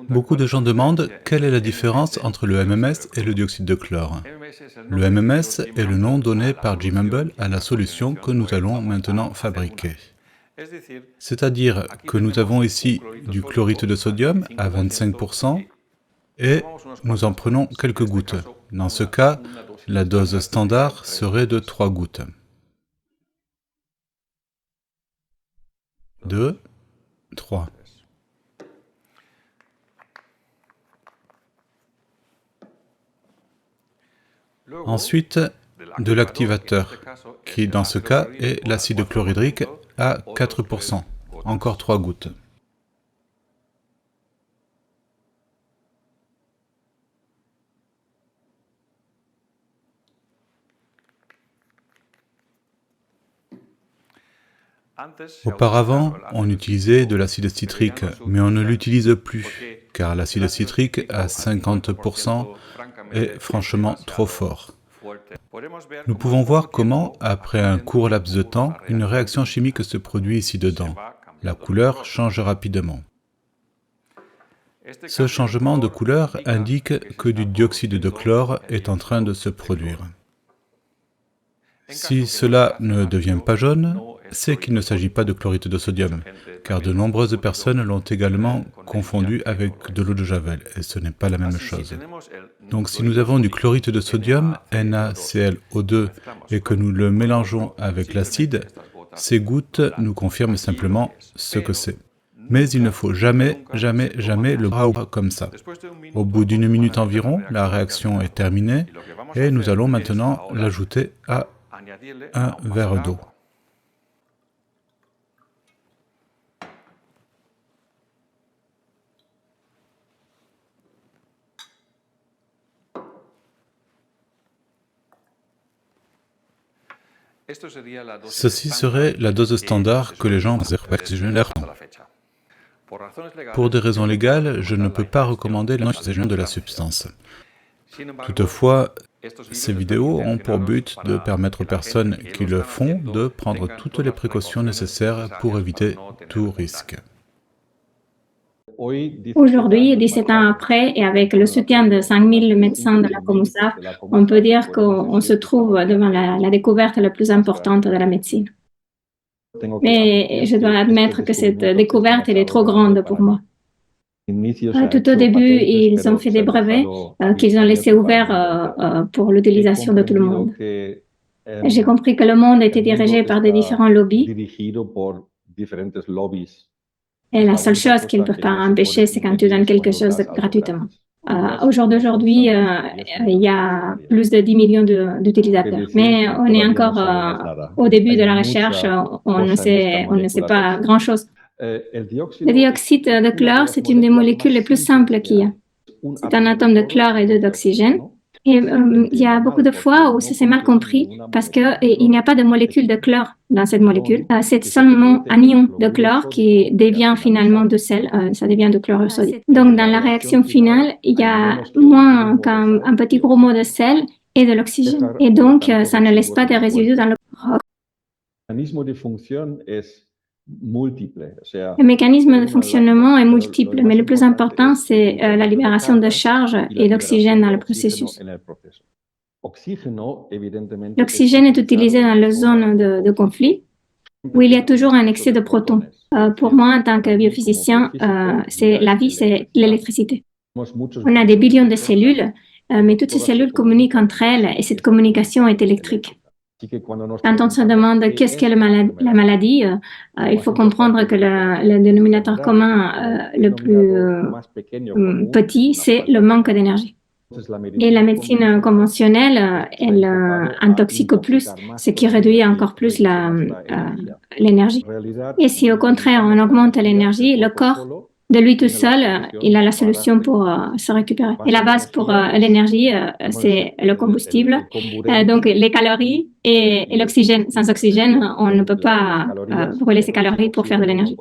Beaucoup de gens demandent quelle est la différence entre le MMS et le dioxyde de chlore. Le MMS est le nom donné par Jim Humble à la solution que nous allons maintenant fabriquer. C'est-à-dire que nous avons ici du chlorite de sodium à 25% et nous en prenons quelques gouttes. Dans ce cas, la dose standard serait de 3 gouttes. 2, 3. Ensuite, de l'activateur, qui dans ce cas est l'acide chlorhydrique à 4%, encore 3 gouttes. Auparavant, on utilisait de l'acide citrique, mais on ne l'utilise plus, car l'acide citrique à 50% est franchement trop fort. Nous pouvons voir comment, après un court laps de temps, une réaction chimique se produit ici dedans. La couleur change rapidement. Ce changement de couleur indique que du dioxyde de chlore est en train de se produire. Si cela ne devient pas jaune, c'est qu'il ne s'agit pas de chlorite de sodium, car de nombreuses personnes l'ont également confondu avec de l'eau de Javel, et ce n'est pas la même chose. Donc si nous avons du chlorite de sodium, NaClO2, et que nous le mélangeons avec l'acide, ces gouttes nous confirment simplement ce que c'est. Mais il ne faut jamais le boire comme ça. Au bout d'1 minute environ, la réaction est terminée, et nous allons maintenant l'ajouter à un verre d'eau. Ceci serait la dose standard que les gens respectent. Pour des raisons légales, je ne peux pas recommander l'utilisation de la substance. Toutefois, ces vidéos ont pour but de permettre aux personnes qui le font de prendre toutes les précautions nécessaires pour éviter tout risque. Aujourd'hui, 17 ans après, et avec le soutien de 5000 médecins de la COMUSAF, on peut dire qu'on se trouve devant la découverte la plus importante de la médecine. Mais je dois admettre que cette découverte, elle est trop grande pour moi. Tout au début, ils ont fait des brevets qu'ils ont laissés ouverts pour l'utilisation de tout le monde. J'ai compris que le monde était dirigé par des différents lobbies. Et la seule chose qu'ils ne peuvent pas empêcher, c'est quand tu donnes quelque chose gratuitement. Au jour d'aujourd'hui, il y a plus de 10 millions d'utilisateurs. Mais on est encore au début de la recherche, on ne sait pas grand-chose. Le dioxyde de chlore, c'est une des molécules les plus simples qu'il y a. C'est un atome de chlore et 2 d'oxygène. Et il y a beaucoup de fois où c'est mal compris parce qu'il n'y a pas de molécule de chlore dans cette molécule. C'est seulement un ion de chlore qui devient finalement de sel, ça devient de chlorure sodique. Donc dans la réaction finale, il y a moins qu'un petit gros mot de sel et de l'oxygène. Et donc ça ne laisse pas de résidus dans le roc. Le mécanisme de fonctionnement est multiple, mais le plus important, c'est la libération de charge et d'oxygène dans le processus. L'oxygène est utilisé dans les zones de conflit, où il y a toujours un excès de protons. Pour moi, en tant que biophysicien, la vie, c'est l'électricité. On a des billions de cellules, mais toutes ces cellules communiquent entre elles, et cette communication est électrique. Quand on se demande qu'est-ce qu'est la maladie, il faut comprendre que le dénominateur commun le plus petit, c'est le manque d'énergie. Et la médecine conventionnelle, elle intoxique plus, ce qui réduit encore plus l'énergie. Et si au contraire on augmente l'énergie, le corps, de lui tout seul, il a la solution pour se récupérer. Et la base pour l'énergie, c'est le combustible, donc les calories et l'oxygène. Sans oxygène, on ne peut pas brûler ces calories pour faire de l'énergie.